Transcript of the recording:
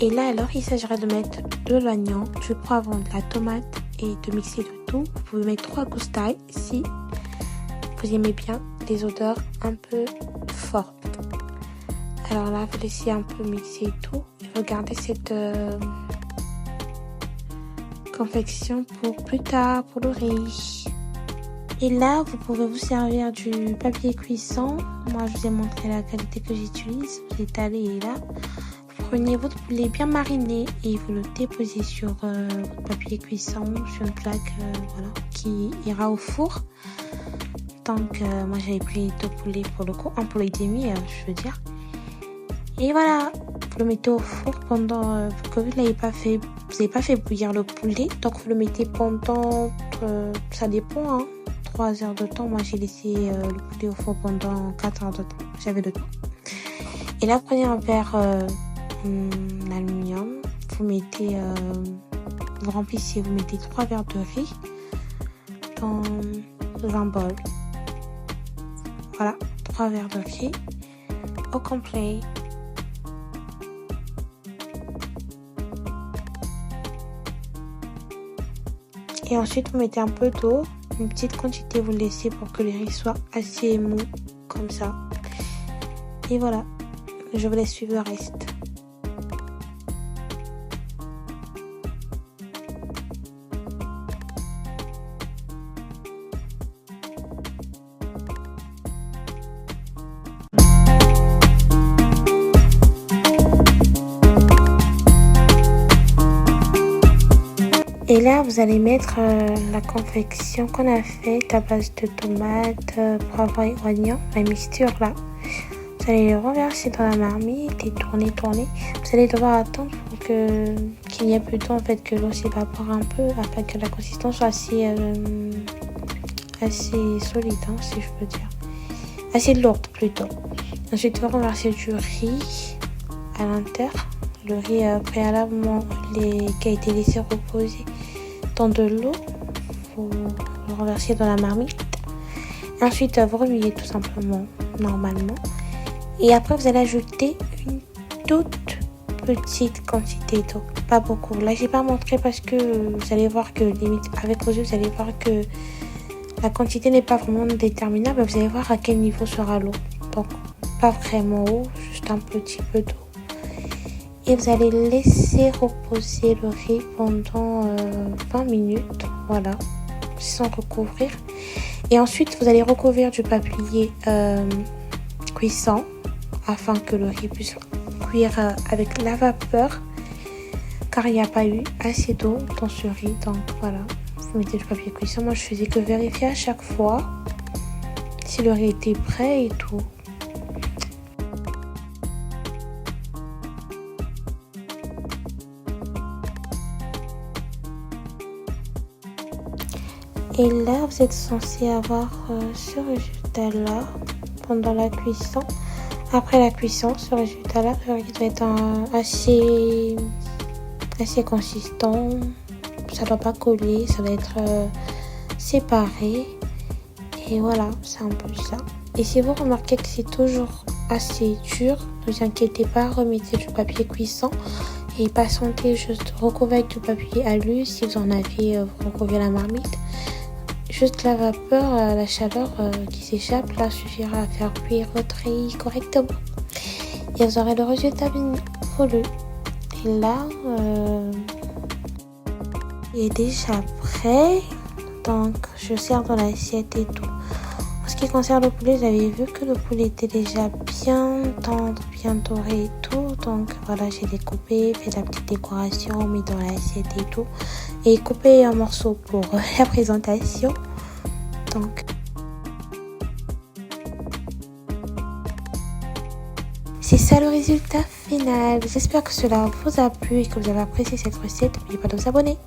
Et là alors il s'agirait de mettre de l'oignon, du poivron, de la tomate et de mixer le tout. Vous pouvez mettre 3 gousses d'ail si vous aimez bien les odeurs un peu fortes. Alors là vous laissez un peu mixer tout et regardez cette confection pour plus tard pour le riz. Et là vous pouvez vous servir du papier cuisson. Moi je vous ai montré la qualité que j'utilise. Vous étalez là. Prenez votre poulet bien mariné et vous le déposez sur votre papier cuisson, sur une plaque voilà, qui ira au four. Donc moi j'avais pris 2 poulets pour le coup, un poulet et demi je veux dire. Et voilà, vous le mettez au four pendant que vous n'avez pas fait, bouillir le poulet, donc vous le mettez pendant, ça dépend, 3 heures de temps. Moi j'ai laissé le poulet au four pendant 4 heures de temps, j'avais le temps. Et là prenez un verre aluminium, vous mettez, vous remplissez, vous mettez 3 verres de riz dans un bol. Voilà, 3 verres de riz au complet. Et ensuite vous mettez un peu d'eau, une petite quantité vous laissez pour que le riz soit assez mou comme ça. Et voilà, je vous laisse suivre le reste. Et là, vous allez mettre la confection qu'on a faite à base de tomates, poivron et oignons, la mixture là. Vous allez le renverser dans la marmite et tourner. Vous allez devoir attendre pour qu'il n'y ait plus d'eau, en fait, que l'eau s'évapore un peu, afin que la consistance soit assez solide, si je peux dire. Assez lourde plutôt. Ensuite, vous renversez du riz à l'intérieur. Le riz préalablement qui a été laissé reposer dans de l'eau, vous le renversez dans la marmite. Et ensuite vous remuez tout simplement normalement. Et après vous allez ajouter une toute petite quantité d'eau, pas beaucoup. Là j'ai pas montré parce que vous allez voir que limite avec vos yeux vous allez voir que la quantité n'est pas vraiment déterminable. Vous allez voir à quel niveau sera l'eau. Donc pas vraiment eau, juste un petit peu d'eau. Et vous allez laisser reposer le riz pendant 20 minutes, voilà, sans recouvrir. Et ensuite, vous allez recouvrir du papier cuisson afin que le riz puisse cuire avec la vapeur, car il n'y a pas eu assez d'eau dans ce riz. Donc voilà, vous mettez du papier cuisson. Moi, je faisais que vérifier à chaque fois si le riz était prêt et tout. Et là, vous êtes censé avoir ce résultat-là pendant la cuisson. Après la cuisson, ce résultat-là, le riz doit être assez consistant. Ça ne doit pas coller, ça doit être séparé. Et voilà, c'est un peu ça. Et si vous remarquez que c'est toujours assez dur, ne vous inquiétez pas, remettez du papier cuisson. Et patientez, juste recouvrir avec du papier alu. Si vous en avez, vous recouvrez la marmite. Juste la vapeur, la chaleur qui s'échappe, là suffira à faire cuire votre riz correctement. Et vous aurez le résultat bien voulu. Et là, il est déjà prêt. Donc, je sers dans l'assiette et tout. En ce qui concerne le poulet, j'avais vu que le poulet était déjà bien tendre, bien doré et tout. Donc, voilà, j'ai découpé, fait la petite décoration, mis dans l'assiette et tout. Et coupé en morceaux pour la présentation. Donc, c'est ça le résultat final. J'espère que cela vous a plu et que vous avez apprécié cette recette. N'oubliez pas de vous abonner.